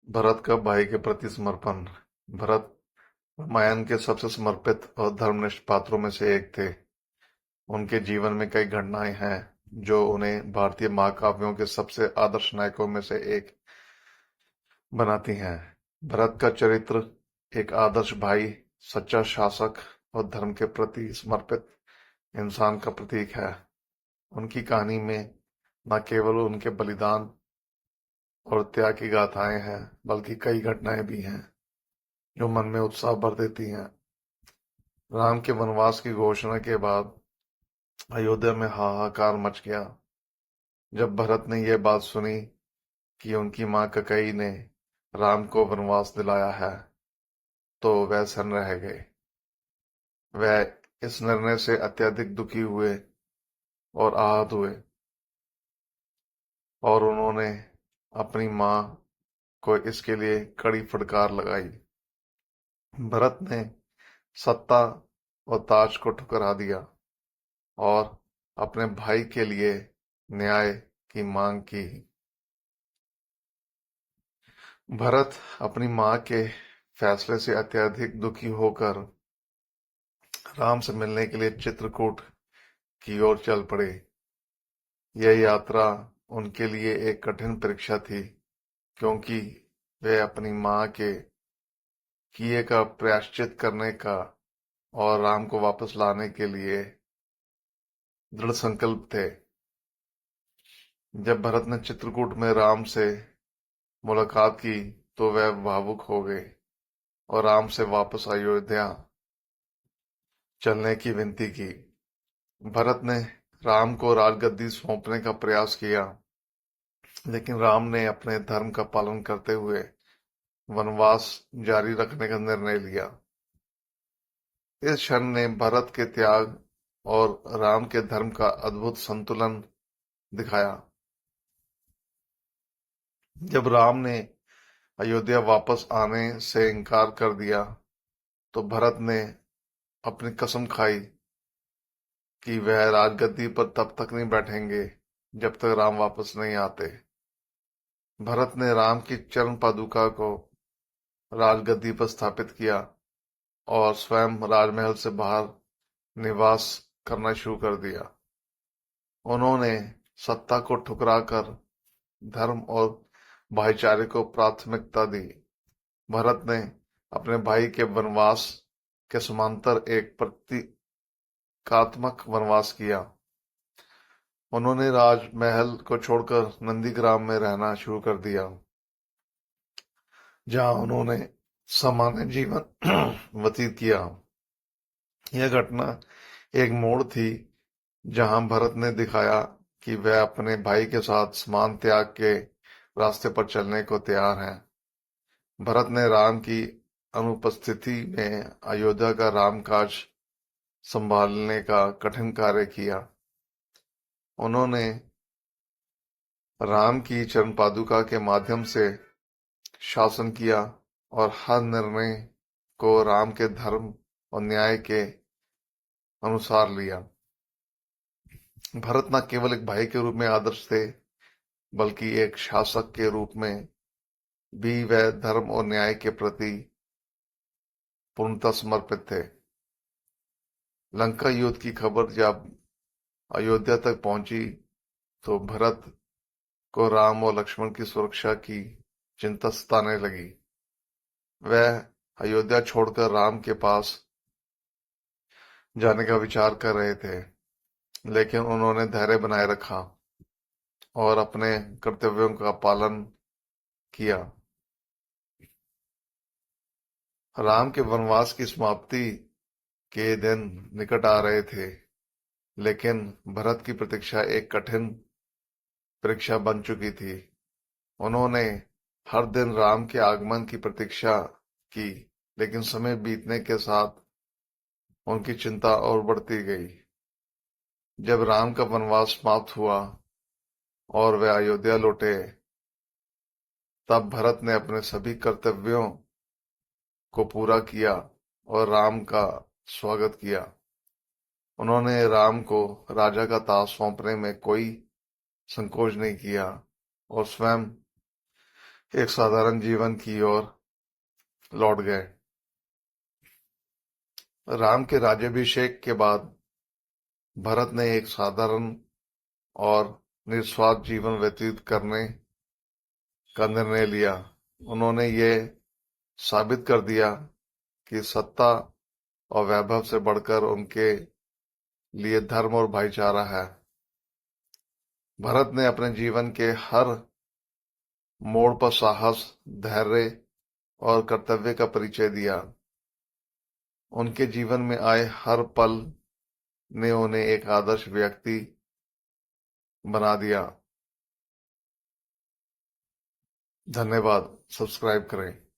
भरत का भाई के प्रति समर्पण। भरत रामायण के सबसे समर्पित और धर्मनिष्ठ पात्रों में से एक थे। उनके जीवन में कई घटनाएं हैं जो उन्हें भारतीय महाकाव्यों के सबसे आदर्श नायकों में से एक बनाती हैं। भरत का चरित्र एक आदर्श भाई, सच्चा शासक और धर्म के प्रति समर्पित इंसान का प्रतीक है। उनकी कहानी में न केवल उनके बलिदान और त्याग की गाथाएं हैं, बल्कि कई घटनाएं भी हैं जो मन में उत्साह भर देती हैं। राम के वनवास की घोषणा के बाद अयोध्या में हाहाकार मच गया। जब भरत ने यह बात सुनी कि उनकी मां कैकेयी ने राम को वनवास दिलाया है, तो वह सन्न रह गए। वह इस निर्णय से अत्यधिक दुखी हुए और आहत हुए, और उन्होंने अपनी मां को इसके लिए कड़ी फटकार लगाई। भरत ने सत्ता और ताज को ठुकरा दिया और अपने भाई के लिए न्याय की मांग की। भरत अपनी मां के फैसले से अत्यधिक दुखी होकर राम से मिलने के लिए चित्रकूट की ओर चल पड़े। यह यात्रा उनके लिए एक कठिन परीक्षा थी, क्योंकि वे अपनी मां के किए का प्रायश्चित करने का और राम को वापस लाने के लिए दृढ़ संकल्प थे। जब भरत ने चित्रकूट में राम से मुलाकात की, तो वह भावुक हो गए और राम से वापस अयोध्या चलने की विनती की। भरत ने राम को राजगद्दी सौंपने का प्रयास किया, लेकिन राम ने अपने धर्म का पालन करते हुए वनवास जारी रखने का निर्णय लिया। इस क्षण ने भरत के त्याग और राम के धर्म का अद्भुत संतुलन दिखाया। जब राम ने अयोध्या वापस आने से इनकार कर दिया, तो भरत ने अपनी कसम खाई कि वह राजगद्दी पर तब तक नहीं बैठेंगे जब तक राम वापस नहीं आते। भरत ने राम की चरण पादुका को राजगद्दी पर स्थापित किया और स्वयं राजमहल से बाहर निवास करना शुरू कर दिया। उन्होंने सत्ता को ठुकराकर धर्म और भाईचारे को प्राथमिकता दी। भरत ने अपने भाई के वनवास के समांतर एक प्रतीकात्मक वनवास किया। उन्होंने राजमहल को छोड़कर नंदीग्राम में रहना शुरू कर दिया, जहां उन्होंने सामान्य जीवन व्यतीत किया। यह घटना एक मोड़ थी जहां भरत ने दिखाया कि वह अपने भाई के साथ समान त्याग के रास्ते पर चलने को तैयार हैं। भरत ने राम की अनुपस्थिति में अयोध्या का रामकाज संभालने का कठिन कार्य किया। उन्होंने राम की चरण पादुका के माध्यम से शासन किया और हर निर्णय को राम के धर्म और न्याय के अनुसार लिया। भरत न केवल एक भाई के रूप में आदर्श थे, बल्कि एक शासक के रूप में भी वह धर्म और न्याय के प्रति पूर्णतः समर्पित थे। लंका युद्ध की खबर जब अयोध्या तक पहुंची, तो भरत को राम और लक्ष्मण की सुरक्षा की चिंता सताने लगी। वह अयोध्या छोड़कर राम के पास जाने का विचार कर रहे थे, लेकिन उन्होंने धैर्य बनाए रखा और अपने कर्तव्यों का पालन किया। राम के वनवास की समाप्ति के दिन निकट आ रहे थे, लेकिन भरत की प्रतीक्षा एक कठिन परीक्षा बन चुकी थी। उन्होंने हर दिन राम के आगमन की प्रतीक्षा की, लेकिन समय बीतने के साथ उनकी चिंता और बढ़ती गई। जब राम का वनवास समाप्त हुआ और वे अयोध्या लौटे, तब भरत ने अपने सभी कर्तव्यों को पूरा किया और राम का स्वागत किया। उन्होंने राम को राजा का ताज सौंपने में कोई संकोच नहीं किया और स्वयं एक साधारण जीवन की ओर लौट गए। राम के राज्याभिषेक के बाद भरत ने एक साधारण और निस्वार्थ जीवन व्यतीत करने का निर्णय लिया। उन्होंने ये साबित कर दिया कि सत्ता और वैभव से बढ़कर उनके लिए धर्म और भाईचारा है। भरत ने अपने जीवन के हर मोड़ पर साहस, धैर्य और कर्तव्य का परिचय दिया। उनके जीवन में आए हर पल ने उन्हें एक आदर्श व्यक्ति बना दिया। धन्यवाद। सब्सक्राइब करें।